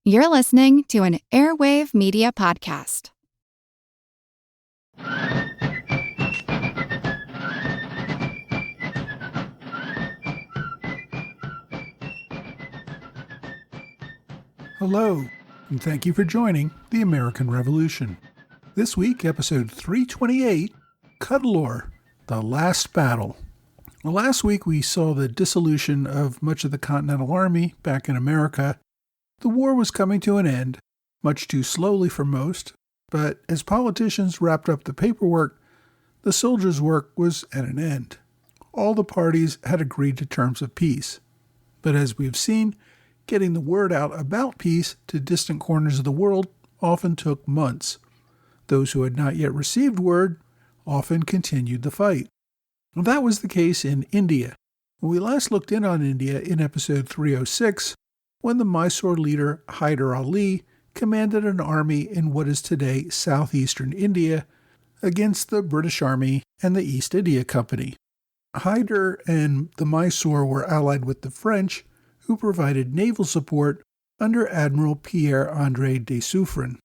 You're listening to an Airwave Media Podcast. Hello, and thank you for joining the American Revolution. This week, episode 328, Cuddalore, The Last Battle. Well, last week we saw the dissolution of much of the Continental Army back in America. The war was coming to an end, much too slowly for most, but as politicians wrapped up the paperwork, the soldiers' work was at an end. All the parties had agreed to terms of peace. But as we've seen, getting the word out about peace to distant corners of the world often took months. Those who had not yet received word often continued the fight. That was the case in India. When we last looked in on India in episode 306, when the Mysore leader Hyder Ali commanded an army in what is today southeastern India against the British Army and the East India Company. Hyder and the Mysore were allied with the French, who provided naval support under Admiral Pierre-André de Suffren.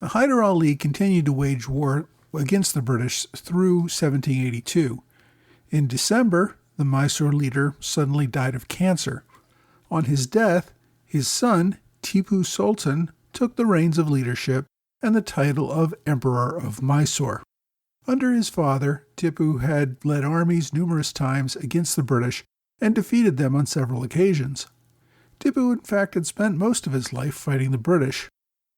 Hyder Ali continued to wage war against the British through 1782. In December, the Mysore leader suddenly died of cancer. On his death, his son, Tipu Sultan, took the reins of leadership and the title of Emperor of Mysore. Under his father, Tipu had led armies numerous times against the British and defeated them on several occasions. Tipu, in fact, had spent most of his life fighting the British.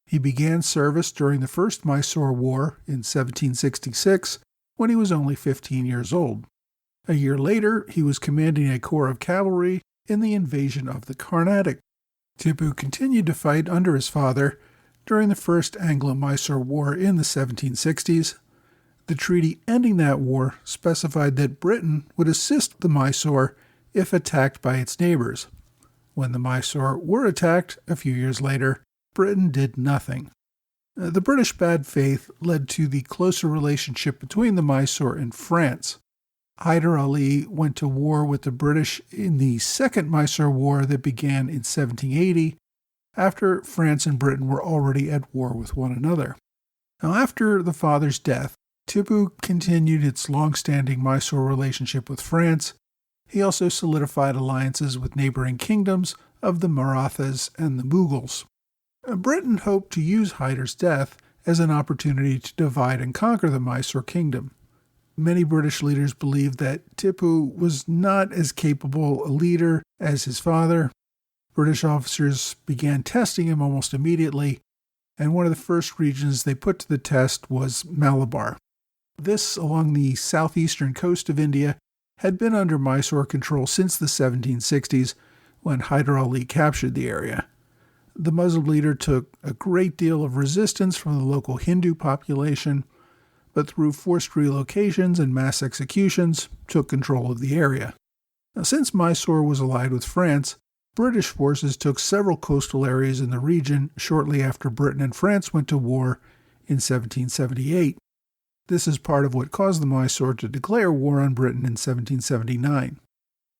He began service during the First Mysore War in 1766 when he was only 15 years old. A year later, he was commanding a corps of cavalry in the invasion of the Carnatic. Tipu continued to fight under his father during the First Anglo-Mysore War in the 1760s. The treaty ending that war specified that Britain would assist the Mysore if attacked by its neighbors. When the Mysore were attacked a few years later, Britain did nothing. The British bad faith led to the closer relationship between the Mysore and France. Hyder Ali went to war with the British in the Second Mysore War that began in 1780, after France and Britain were already at war with one another. Now, after the father's death, Tipu continued its long-standing Mysore relationship with France. He also solidified alliances with neighboring kingdoms of the Marathas and the Mughals. Britain hoped to use Hyder's death as an opportunity to divide and conquer the Mysore kingdom. Many British leaders believed that Tipu was not as capable a leader as his father. British officers began testing him almost immediately, and one of the first regions they put to the test was Malabar. This, along the southeastern coast of India, had been under Mysore control since the 1760s, when Hyder Ali captured the area. The Muslim leader took a great deal of resistance from the local Hindu population, but through forced relocations and mass executions, took control of the area. Now, since Mysore was allied with France, British forces took several coastal areas in the region shortly after Britain and France went to war in 1778. This is part of what caused the Mysore to declare war on Britain in 1779.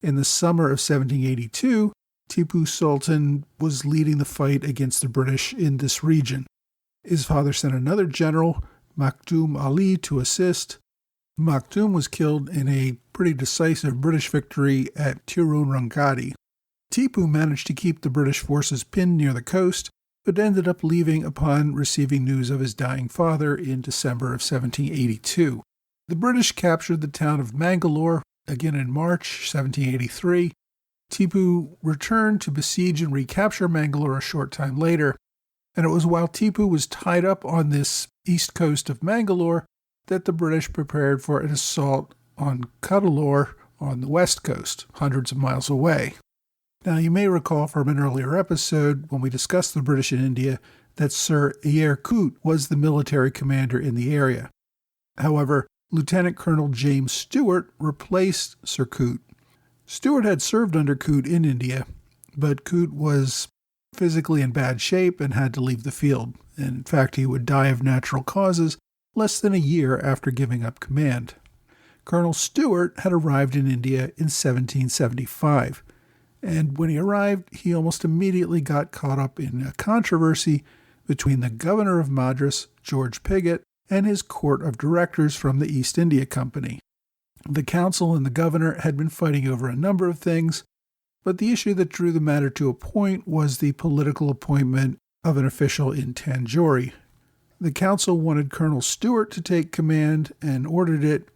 In the summer of 1782, Tipu Sultan was leading the fight against the British in this region. His father sent another general, Makhdoom Ali, to assist. Makhdoom was killed in a pretty decisive British victory at Tirunrangadi. Tipu managed to keep the British forces pinned near the coast, but ended up leaving upon receiving news of his dying father in December of 1782. The British captured the town of Mangalore again in March 1783. Tipu returned to besiege and recapture Mangalore a short time later, and it was while Tipu was tied up on this east coast of Mangalore that the British prepared for an assault on Cuddalore on the west coast, hundreds of miles away. Now, you may recall from an earlier episode when we discussed the British in India that Sir Eyre Coote was the military commander in the area. However, Lieutenant Colonel James Stuart replaced Sir Coote. Stuart had served under Coote in India, but Coote was physically in bad shape and had to leave the field. And in fact, he would die of natural causes less than a year after giving up command. Colonel Stuart had arrived in India in 1775, And when he arrived, he almost immediately got caught up in a controversy between the governor of Madras, George Pigott, and his court of directors from the East India Company. The council and the governor had been fighting over a number of things, but the issue that drew the matter to a point was the political appointment of an official in Tanjore. The council wanted Colonel Stuart to take command and ordered it.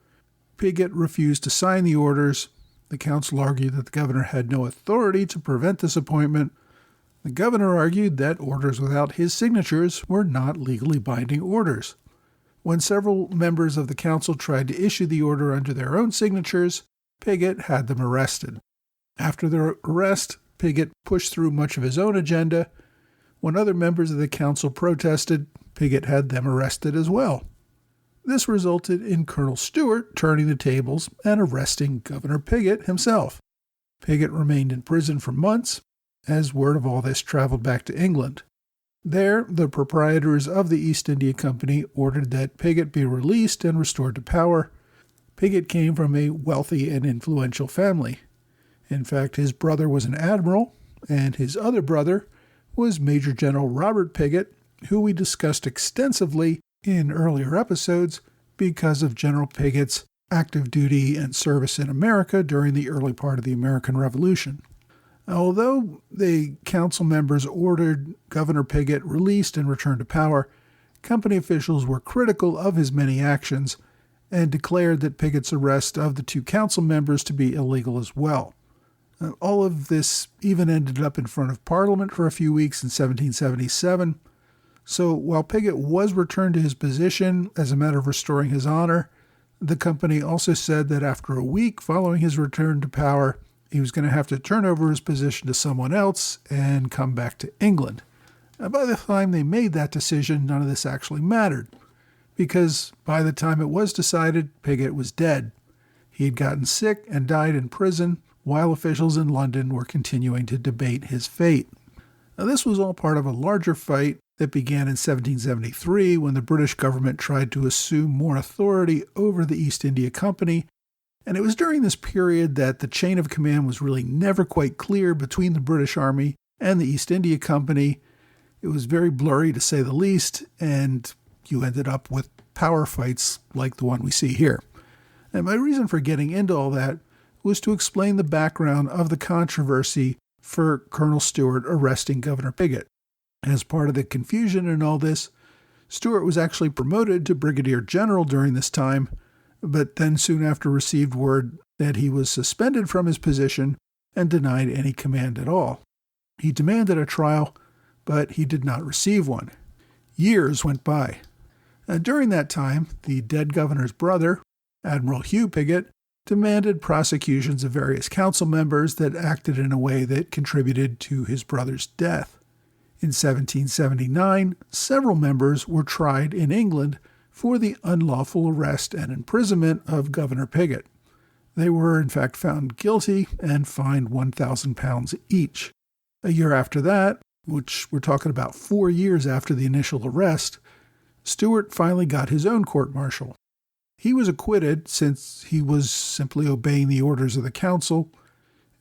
Pigott refused to sign the orders. The council argued that the governor had no authority to prevent this appointment. The governor argued that orders without his signatures were not legally binding orders. When several members of the council tried to issue the order under their own signatures, Pigott had them arrested. After their arrest, Pigott pushed through much of his own agenda. When other members of the council protested, Pigott had them arrested as well. This resulted in Colonel Stuart turning the tables and arresting Governor Pigott himself. Pigott remained in prison for months, as word of all this traveled back to England. There, the proprietors of the East India Company ordered that Pigott be released and restored to power. Pigott came from a wealthy and influential family. In fact, his brother was an admiral, and his other brother was Major General Robert Pigott, who we discussed extensively in earlier episodes because of General Pigott's active duty and service in America during the early part of the American Revolution. Although the council members ordered Governor Pigott released and returned to power, company officials were critical of his many actions and declared that Pigott's arrest of the two council members to be illegal as well. All of this even ended up in front of Parliament for a few weeks in 1777. So while Pigott was returned to his position as a matter of restoring his honor, the company also said that after a week following his return to power, he was going to have to turn over his position to someone else and come back to England. By the time they made that decision, none of this actually mattered, because by the time it was decided, Pigott was dead. He had gotten sick and died in prison, while officials in London were continuing to debate his fate. Now, this was all part of a larger fight that began in 1773 when the British government tried to assume more authority over the East India Company, and it was during this period that the chain of command was really never quite clear between the British Army and the East India Company. It was very blurry, to say the least, and you ended up with power fights like the one we see here. And my reason for getting into all that was to explain the background of the controversy for Colonel Stuart arresting Governor Pigott. As part of the confusion in all this, Stuart was actually promoted to brigadier general during this time, but then soon after received word that he was suspended from his position and denied any command at all. He demanded a trial, but he did not receive one. Years went by. During that time, the dead governor's brother, Admiral Hugh Pigott, demanded prosecutions of various council members that acted in a way that contributed to his brother's death. In 1779, several members were tried in England for the unlawful arrest and imprisonment of Governor Pigott. They were, in fact, found guilty and fined £1,000 each. A year after that, which we're talking about 4 years after the initial arrest, Stuart finally got his own court-martial. He was acquitted since he was simply obeying the orders of the council,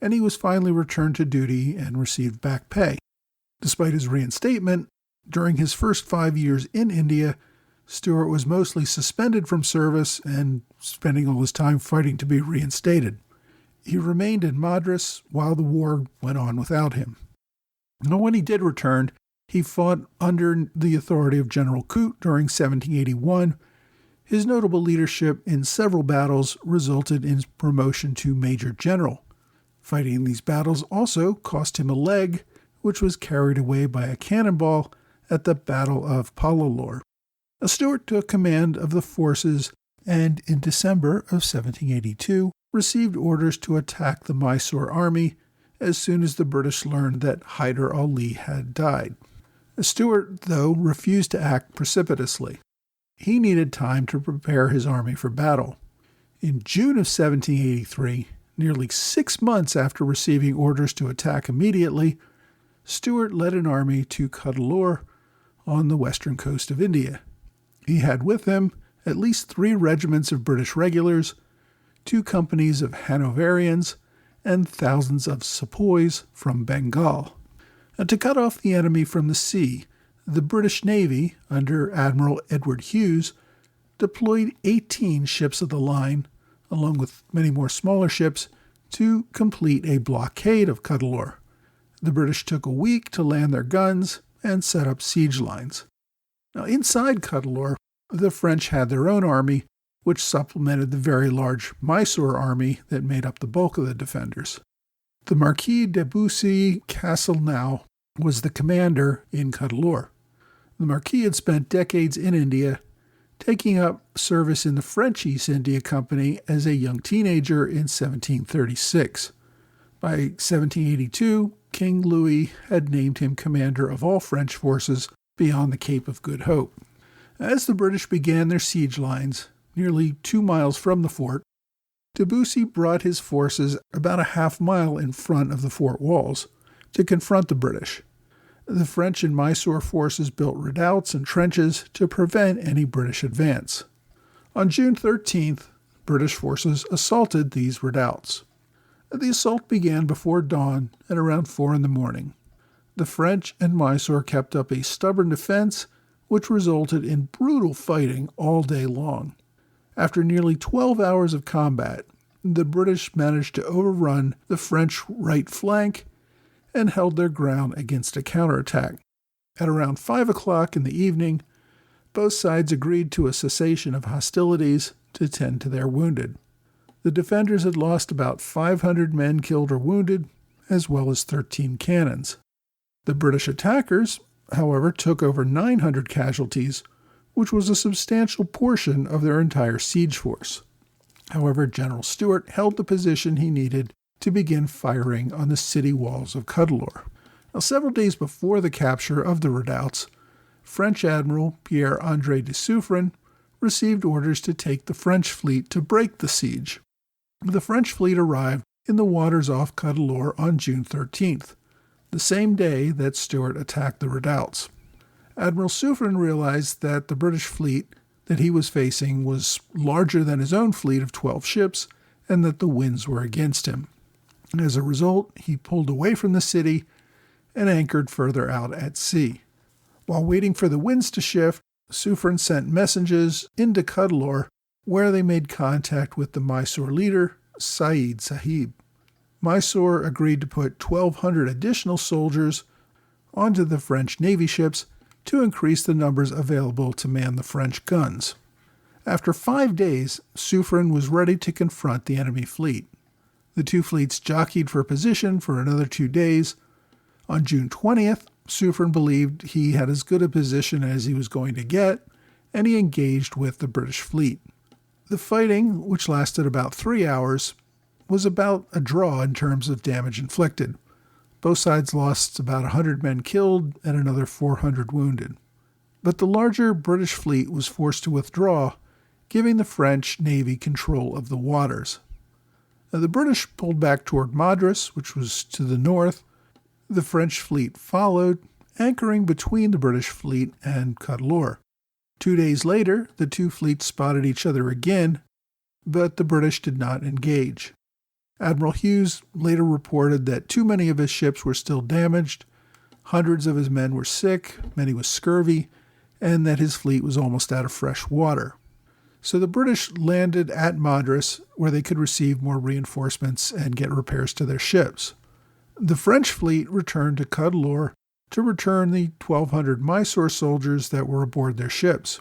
and he was finally returned to duty and received back pay. Despite his reinstatement, during his first 5 years in India, Stuart was mostly suspended from service and spending all his time fighting to be reinstated. He remained in Madras while the war went on without him. Now, when he did return, he fought under the authority of General Coote during 1781. His notable leadership in several battles resulted in his promotion to Major General. Fighting in these battles also cost him a leg, which was carried away by a cannonball at the Battle of Cuddalore. Stuart took command of the forces and, in December of 1782, received orders to attack the Mysore army as soon as the British learned that Hyder Ali had died. Stuart, though, refused to act precipitously. He needed time to prepare his army for battle. In June of 1783, nearly 6 months after receiving orders to attack immediately, Stuart led an army to Cuddalore on the western coast of India. He had with him at least 3 regiments of British regulars, 2 companies of Hanoverians, and thousands of sepoys from Bengal. And to cut off the enemy from the sea, the British Navy, under Admiral Edward Hughes, deployed 18 ships of the line, along with many more smaller ships, to complete a blockade of Cuddalore. The British took a week to land their guns and set up siege lines. Now, inside Cuddalore, the French had their own army, which supplemented the very large Mysore army that made up the bulk of the defenders. The Marquis de Bussy-Castelnau was the commander in Cuddalore. The Marquis had spent decades in India, taking up service in the French East India Company as a young teenager in 1736. By 1782, King Louis had named him commander of all French forces beyond the Cape of Good Hope. As the British began their siege lines, nearly 2 miles from the fort, Debussy brought his forces about a half-mile in front of the fort walls to confront the British. The French and Mysore forces built redoubts and trenches to prevent any British advance. On June 13th, British forces assaulted these redoubts. The assault began before dawn at around 4 in the morning. The French and Mysore kept up a stubborn defense, which resulted in brutal fighting all day long. After nearly 12 hours of combat, the British managed to overrun the French right flank and held their ground against a counterattack. At around 5 o'clock in the evening, both sides agreed to a cessation of hostilities to tend to their wounded. The defenders had lost about 500 men killed or wounded, as well as 13 cannons. The British attackers, however, took over 900 casualties, which was a substantial portion of their entire siege force. However, General Stuart held the position he needed to begin firing on the city walls of Cuddalore. Now, several days before the capture of the redoubts, French Admiral Pierre-André de Suffren received orders to take the French fleet to break the siege. The French fleet arrived in the waters off Cuddalore on June 13th, the same day that Stuart attacked the redoubts. Admiral Suffren realized that the British fleet that he was facing was larger than his own fleet of 12 ships and that the winds were against him. As a result, he pulled away from the city and anchored further out at sea. While waiting for the winds to shift, Suffren sent messengers into Cuddalore, where they made contact with the Mysore leader, Said Sahib. Mysore agreed to put 1,200 additional soldiers onto the French Navy ships to increase the numbers available to man the French guns. After 5 days, Suffren was ready to confront the enemy fleet. The two fleets jockeyed for position for another 2 days. On June 20th, Suffren believed he had as good a position as he was going to get, and he engaged with the British fleet. The fighting, which lasted about 3 hours, was about a draw in terms of damage inflicted. Both sides lost about 100 men killed and another 400 wounded. But the larger British fleet was forced to withdraw, giving the French Navy control of the waters. Now, the British pulled back toward Madras, which was to the north. The French fleet followed, anchoring between the British fleet and Cuddalore. 2 days later, the two fleets spotted each other again, but the British did not engage. Admiral Hughes later reported that too many of his ships were still damaged, hundreds of his men were sick, many with scurvy, and that his fleet was almost out of fresh water. So the British landed at Madras, where they could receive more reinforcements and get repairs to their ships. The French fleet returned to Cuddalore to return the 1,200 Mysore soldiers that were aboard their ships.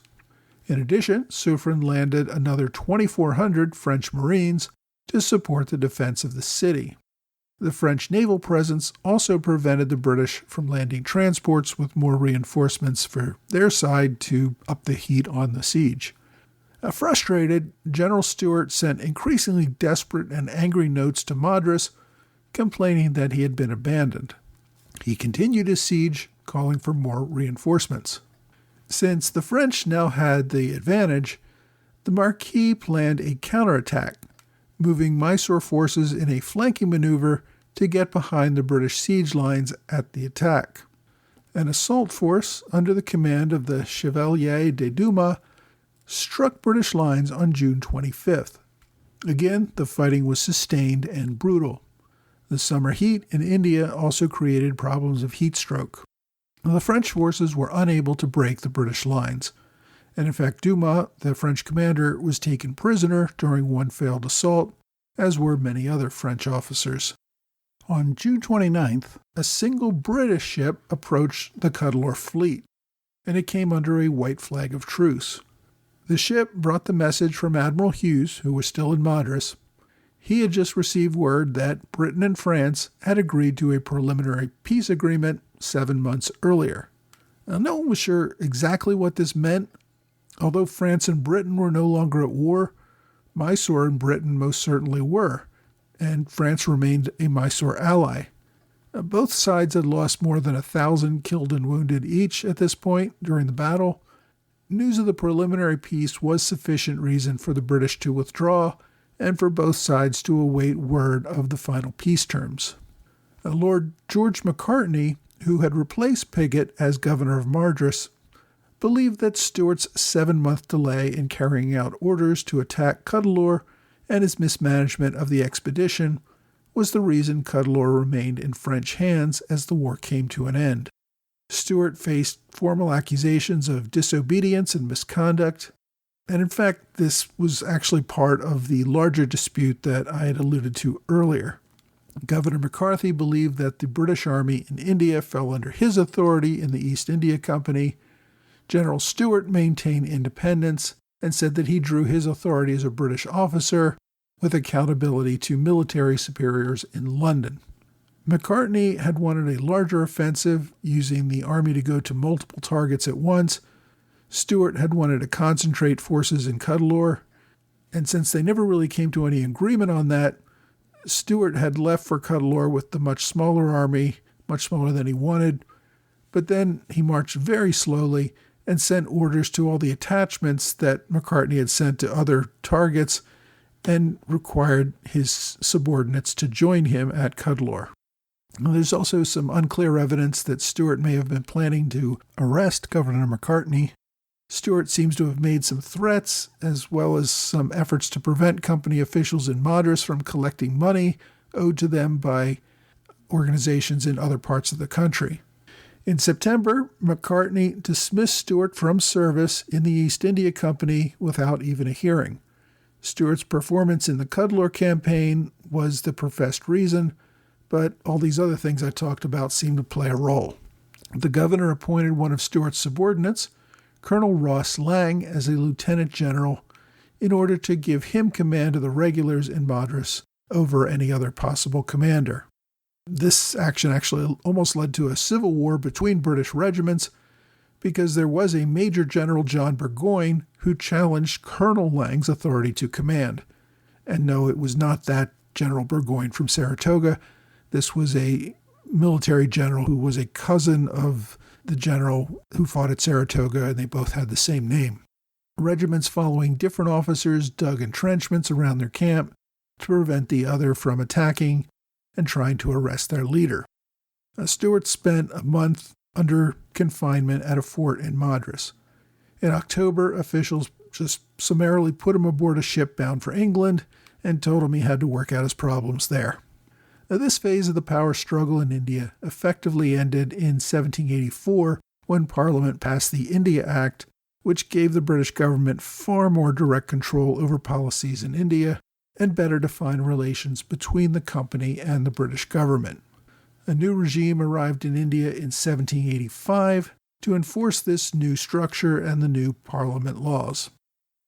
In addition, Suffren landed another 2,400 French Marines to support the defense of the city. The French naval presence also prevented the British from landing transports with more reinforcements for their side to up the heat on the siege. Frustrated, General Stuart sent increasingly desperate and angry notes to Madras, complaining that he had been abandoned. He continued his siege, calling for more reinforcements. Since the French now had the advantage, the Marquis planned a counterattack, moving Mysore forces in a flanking maneuver to get behind the British siege lines at the attack. An assault force under the command of the Chevalier de Dumas struck British lines on June 25th. Again, the fighting was sustained and brutal. The summer heat in India also created problems of heat stroke. The French forces were unable to break the British lines, and in fact Dumas, the French commander, was taken prisoner during one failed assault, as were many other French officers. On June 29th, a single British ship approached the Cuddalore fleet, and it came under a white flag of truce. The ship brought the message from Admiral Hughes, who was still in Madras. He had just received word that Britain and France had agreed to a preliminary peace agreement 7 months earlier. Now, no one was sure exactly what this meant. Although France and Britain were no longer at war, Mysore and Britain most certainly were, and France remained a Mysore ally. Both sides had lost more than 1,000 killed and wounded each at this point during the battle. News of the preliminary peace was sufficient reason for the British to withdraw and for both sides to await word of the final peace terms. Lord George Macartney, who had replaced Pigot as governor of Madras, believed that Stuart's 7-month delay in carrying out orders to attack Cuddalore and his mismanagement of the expedition was the reason Cuddalore remained in French hands as the war came to an end. Stuart faced formal accusations of disobedience and misconduct, and in fact this was actually part of the larger dispute that I had alluded to earlier. Governor McCarthy believed that the British Army in India fell under his authority in the East India Company. General Stuart maintained independence and said that he drew his authority as a British officer with accountability to military superiors in London. Macartney had wanted a larger offensive, using the army to go to multiple targets at once. Stuart had wanted to concentrate forces in Cuddalore, and since they never really came to any agreement on that, Stuart had left for Cuddalore with the much smaller army, much smaller than he wanted, but then he marched very slowly and sent orders to all the attachments that Macartney had sent to other targets and required his subordinates to join him at Cuddalore. Now, there's also some unclear evidence that Stuart may have been planning to arrest Governor Macartney. Stuart seems to have made some threats, as well as some efforts to prevent company officials in Madras from collecting money owed to them by organizations in other parts of the country. In September, Macartney dismissed Stuart from service in the East India Company without even a hearing. Stuart's performance in the Cuddalore campaign was the professed reason, but all these other things I talked about seemed to play a role. The governor appointed one of Stuart's subordinates, Colonel Ross Lang, as a lieutenant general in order to give him command of the regulars in Madras over any other possible commander. This action actually almost led to a civil war between British regiments because there was a Major General John Burgoyne who challenged Colonel Lang's authority to command. And no, it was not that General Burgoyne from Saratoga. This was a military general who was a cousin of the general who fought at Saratoga, and they both had the same name. Regiments following different officers dug entrenchments around their camp to prevent the other from attacking and trying to arrest their leader. Stuart spent a month under confinement at a fort in Madras. In October, officials just summarily put him aboard a ship bound for England and told him he had to work out his problems there. Now, this phase of the power struggle in India effectively ended in 1784 when Parliament passed the India Act, which gave the British government far more direct control over policies in India and better defined relations between the company and the British government. A new regime arrived in India in 1785 to enforce this new structure and the new Parliament laws.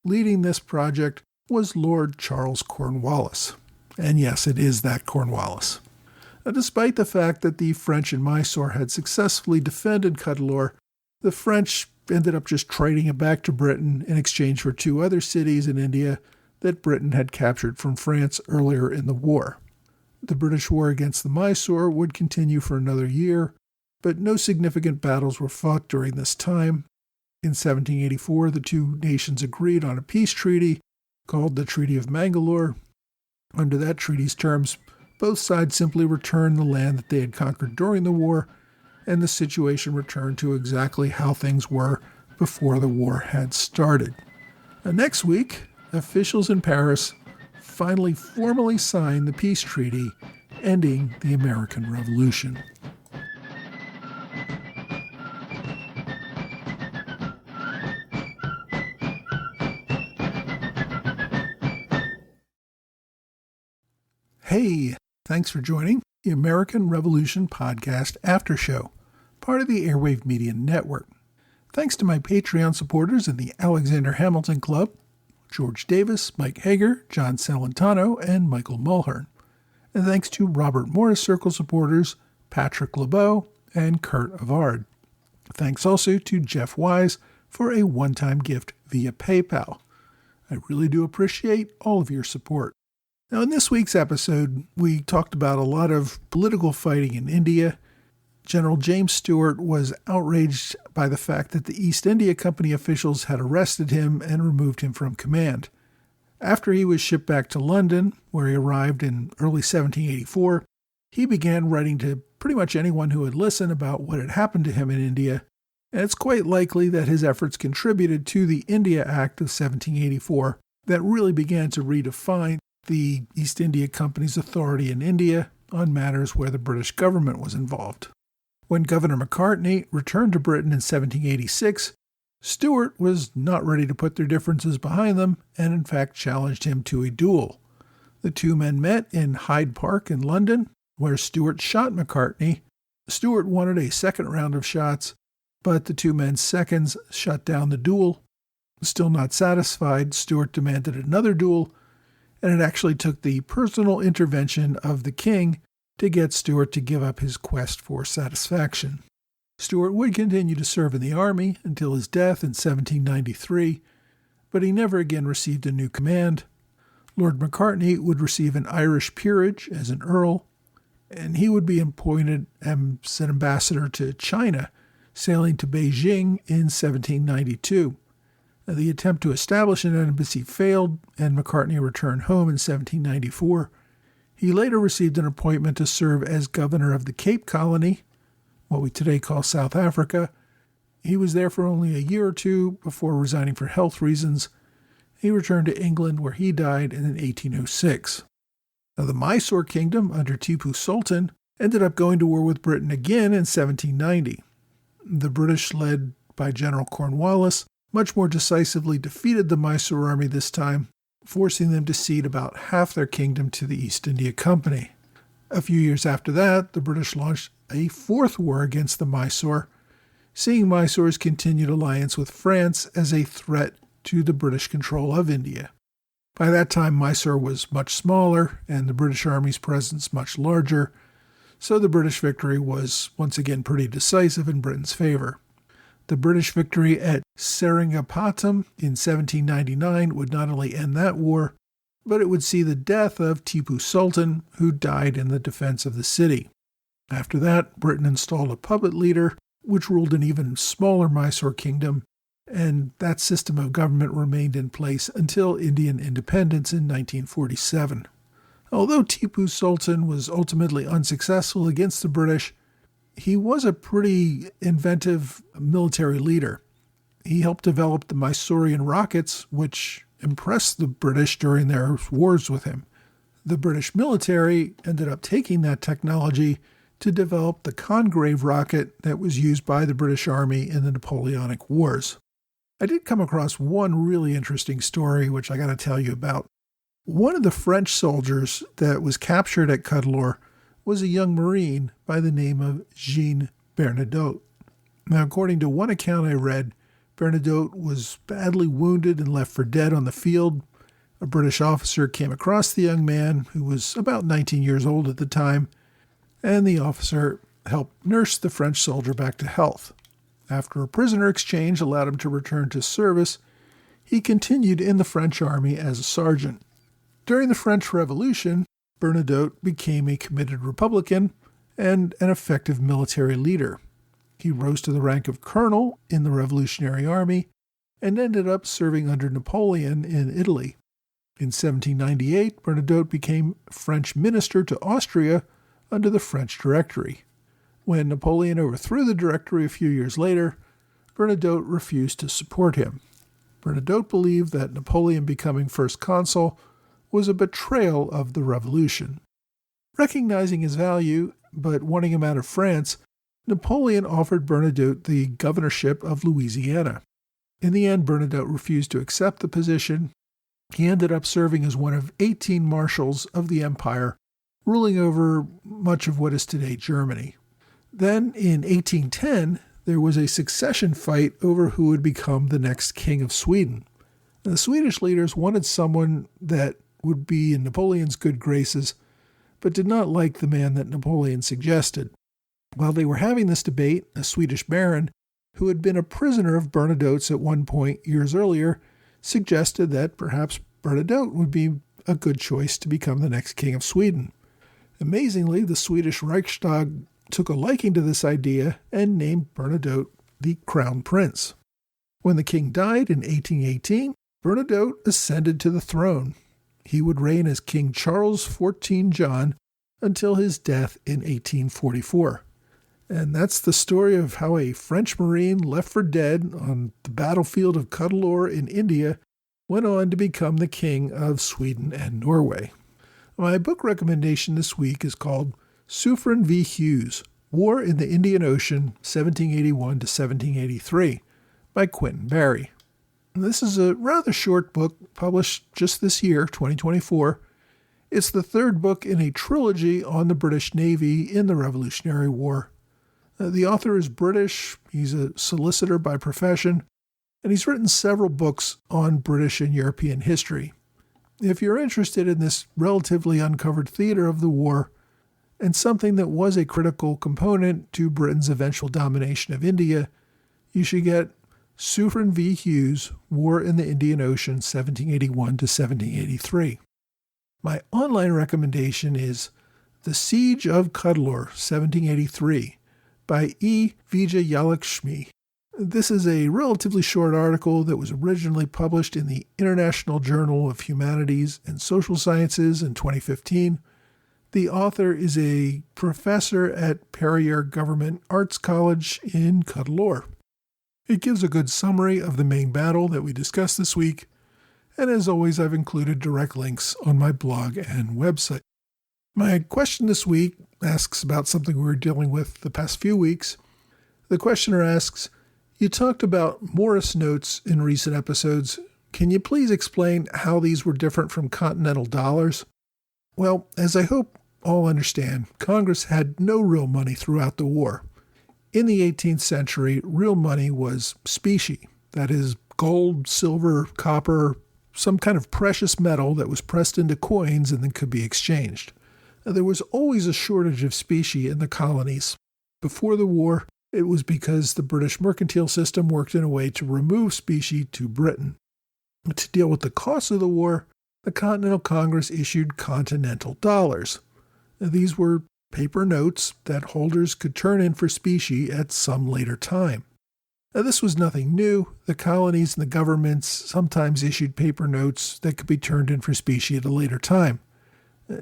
Leading this project was Lord Charles Cornwallis. And yes, it is that Cornwallis. Despite the fact that the French and Mysore had successfully defended Cuddalore, the French ended up just trading it back to Britain in exchange for 2 other cities in India that Britain had captured from France earlier in the war. The British war against the Mysore would continue for another year, but no significant battles were fought during this time. In 1784, the 2 nations agreed on a peace treaty called the Treaty of Mangalore. Under that treaty's terms, both sides simply returned the land that they had conquered during the war, and the situation returned to exactly how things were before the war had started. Next week, officials in Paris finally formally signed the peace treaty, ending the American Revolution. Hey, thanks for joining the American Revolution Podcast After Show, part of the Airwave Media Network. Thanks to my Patreon supporters in the Alexander Hamilton Club, George Davis, Mike Hager, John Salentano, and Michael Mulhern. And thanks to Robert Morris Circle supporters, Patrick LeBeau, and Kurt Avard. Thanks also to Jeff Wise for a one-time gift via PayPal. I really do appreciate all of your support. Now, in this week's episode, we talked about a lot of political fighting in India. General James Stuart was outraged by the fact that the East India Company officials had arrested him and removed him from command. After he was shipped back to London, where he arrived in early 1784, he began writing to pretty much anyone who would listen about what had happened to him in India, and it's quite likely that his efforts contributed to the India Act of 1784 that really began to redefine the East India Company's authority in India on matters where the British government was involved. When Governor Macartney returned to Britain in 1786, Stuart was not ready to put their differences behind them and in fact challenged him to a duel. The two men met in Hyde Park in London, where Stuart shot Macartney. Stuart wanted a second round of shots, but the two men's seconds shut down the duel. Still not satisfied, Stuart demanded another duel, and it actually took the personal intervention of the king to get Stuart to give up his quest for satisfaction. Stuart would continue to serve in the army until his death in 1793, but he never again received a new command. Lord Macartney would receive an Irish peerage as an earl, and he would be appointed as an ambassador to China, sailing to Beijing in 1792. The attempt to establish an embassy failed, and Macartney returned home in 1794. He later received an appointment to serve as governor of the Cape Colony, what we today call South Africa. He was there for only a year or two before resigning for health reasons. He returned to England, where he died in 1806. Now, the Mysore kingdom under Tipu Sultan ended up going to war with Britain again in 1790. The British, led by General Cornwallis, much more decisively defeated the Mysore army this time, forcing them to cede about half their kingdom to the East India Company. A few years after that, the British launched a fourth war against the Mysore, seeing Mysore's continued alliance with France as a threat to the British control of India. By that time, Mysore was much smaller and the British Army's presence much larger, so the British victory was once again pretty decisive in Britain's favor. The British victory at Seringapatam in 1799 would not only end that war, but it would see the death of Tipu Sultan, who died in the defense of the city. After that, Britain installed a puppet leader, which ruled an even smaller Mysore kingdom, and that system of government remained in place until Indian independence in 1947. Although Tipu Sultan was ultimately unsuccessful against the British, he was a pretty inventive military leader. He helped develop the Mysorean rockets, which impressed the British during their wars with him. The British military ended up taking that technology to develop the Congreve rocket that was used by the British Army in the Napoleonic Wars. I did come across one really interesting story, which I got to tell you about. One of the French soldiers that was captured at Cuddalore was a young Marine by the name of Jean Bernadotte. Now, according to one account I read, Bernadotte was badly wounded and left for dead on the field. A British officer came across the young man, who was about 19 years old at the time, and the officer helped nurse the French soldier back to health. After a prisoner exchange allowed him to return to service, he continued in the French army as a sergeant. During the French Revolution, Bernadotte became a committed Republican and an effective military leader. He rose to the rank of colonel in the Revolutionary Army and ended up serving under Napoleon in Italy. In 1798, Bernadotte became French minister to Austria under the French Directory. When Napoleon overthrew the Directory a few years later, Bernadotte refused to support him. Bernadotte believed that Napoleon becoming first consul was a betrayal of the revolution. Recognizing his value, but wanting him out of France, Napoleon offered Bernadotte the governorship of Louisiana. In the end, Bernadotte refused to accept the position. He ended up serving as one of 18 marshals of the empire, ruling over much of what is today Germany. Then, in 1810, there was a succession fight over who would become the next king of Sweden. The Swedish leaders wanted someone that would be in Napoleon's good graces, but did not like the man that Napoleon suggested. While they were having this debate, a Swedish baron, who had been a prisoner of Bernadotte's at one point years earlier, suggested that perhaps Bernadotte would be a good choice to become the next king of Sweden. Amazingly, the Swedish Reichstag took a liking to this idea and named Bernadotte the crown prince. When the king died in 1818, Bernadotte ascended to the throne. He would reign as King Charles XIV John until his death in 1844. And that's the story of how a French Marine left for dead on the battlefield of Cuddalore in India went on to become the king of Sweden and Norway. My book recommendation this week is called Suffren v. Hughes, War in the Indian Ocean, 1781 to 1783, by Quentin Barry. This is a rather short book published just this year, 2024. It's the third book in a trilogy on the British Navy in the Revolutionary War. The author is British, he's a solicitor by profession, and he's written several books on British and European history. If you're interested in this relatively uncovered theater of the war, and something that was a critical component to Britain's eventual domination of India, you should get Suffren v. Hughes, War in the Indian Ocean, 1781 to 1783. My online recommendation is The Siege of Cuddalore, 1783, by E. Vijayalakshmi. This is a relatively short article that was originally published in the International Journal of Humanities and Social Sciences in 2015. The author is a professor at Perrier Government Arts College in Cuddalore. It gives a good summary of the main battle that we discussed this week, and as always, I've included direct links on my blog and website. My question this week asks about something we were dealing with the past few weeks. The questioner asks, "You talked about Morris notes in recent episodes. Can you please explain how these were different from continental dollars?" Well, as I hope all understand, Congress had no real money throughout the war. In the 18th century, real money was specie, that is, gold, silver, copper, some kind of precious metal that was pressed into coins and then could be exchanged. Now, there was always a shortage of specie in the colonies. Before the war, it was because the British mercantile system worked in a way to remove specie to Britain. To deal with the cost of the war, the Continental Congress issued continental dollars. These were paper notes that holders could turn in for specie at some later time. Now, this was nothing new. The colonies and the governments sometimes issued paper notes that could be turned in for specie at a later time.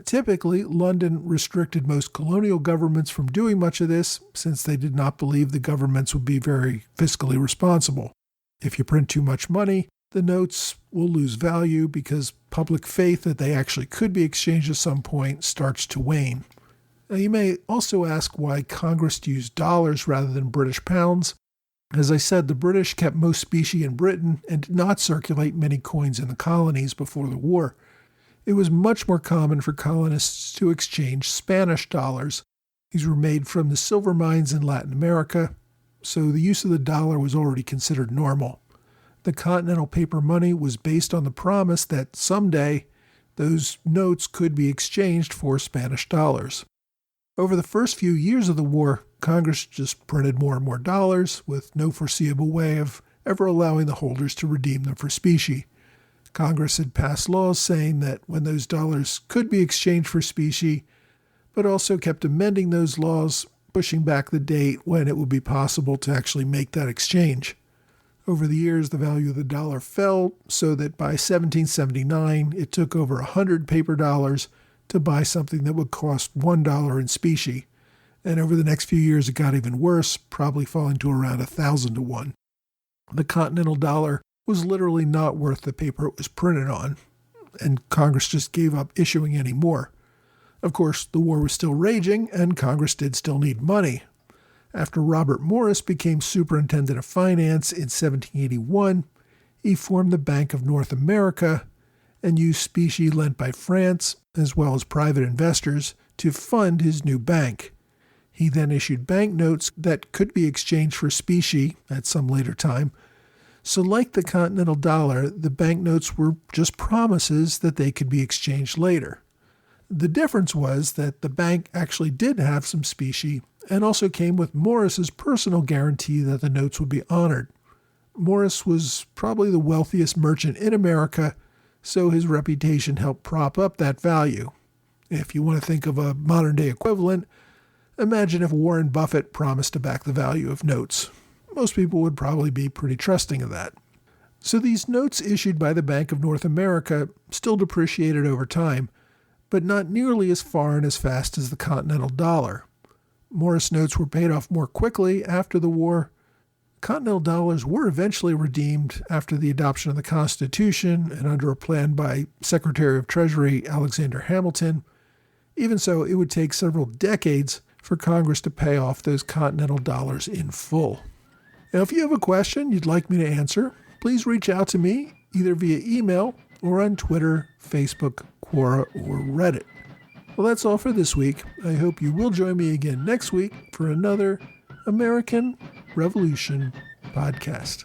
Typically, London restricted most colonial governments from doing much of this, since they did not believe the governments would be very fiscally responsible. If you print too much money, the notes will lose value because public faith that they actually could be exchanged at some point starts to wane. Now, you may also ask why Congress used dollars rather than British pounds. As I said, the British kept most specie in Britain and did not circulate many coins in the colonies before the war. It was much more common for colonists to exchange Spanish dollars. These were made from the silver mines in Latin America, so the use of the dollar was already considered normal. The continental paper money was based on the promise that someday those notes could be exchanged for Spanish dollars. Over the first few years of the war, Congress just printed more and more dollars with no foreseeable way of ever allowing the holders to redeem them for specie. Congress had passed laws saying that when those dollars could be exchanged for specie, but also kept amending those laws, pushing back the date when it would be possible to actually make that exchange. Over the years, the value of the dollar fell, so that by 1779, it took over 100 paper dollars to buy something that would cost $1 in specie. And over the next few years, it got even worse, probably falling to around 1,000 to 1. The continental dollar was literally not worth the paper it was printed on, and Congress just gave up issuing any more. Of course, the war was still raging, and Congress did still need money. After Robert Morris became Superintendent of Finance in 1781, he formed the Bank of North America and used specie lent by France, as well as private investors, to fund his new bank. He then issued banknotes that could be exchanged for specie at some later time. So like the continental dollar, the banknotes were just promises that they could be exchanged later. The difference was that the bank actually did have some specie and also came with Morris's personal guarantee that the notes would be honored. Morris was probably the wealthiest merchant in America, so his reputation helped prop up that value. If you want to think of a modern-day equivalent, imagine if Warren Buffett promised to back the value of notes. Most people would probably be pretty trusting of that. So these notes issued by the Bank of North America still depreciated over time, but not nearly as far and as fast as the continental dollar. Morris notes were paid off more quickly after the war. Continental dollars were eventually redeemed after the adoption of the Constitution and under a plan by Secretary of Treasury Alexander Hamilton. Even so, it would take several decades for Congress to pay off those continental dollars in full. Now, if you have a question you'd like me to answer, please reach out to me either via email or on Twitter, Facebook, Quora, or Reddit. Well, that's all for this week. I hope you will join me again next week for another American Revolution podcast.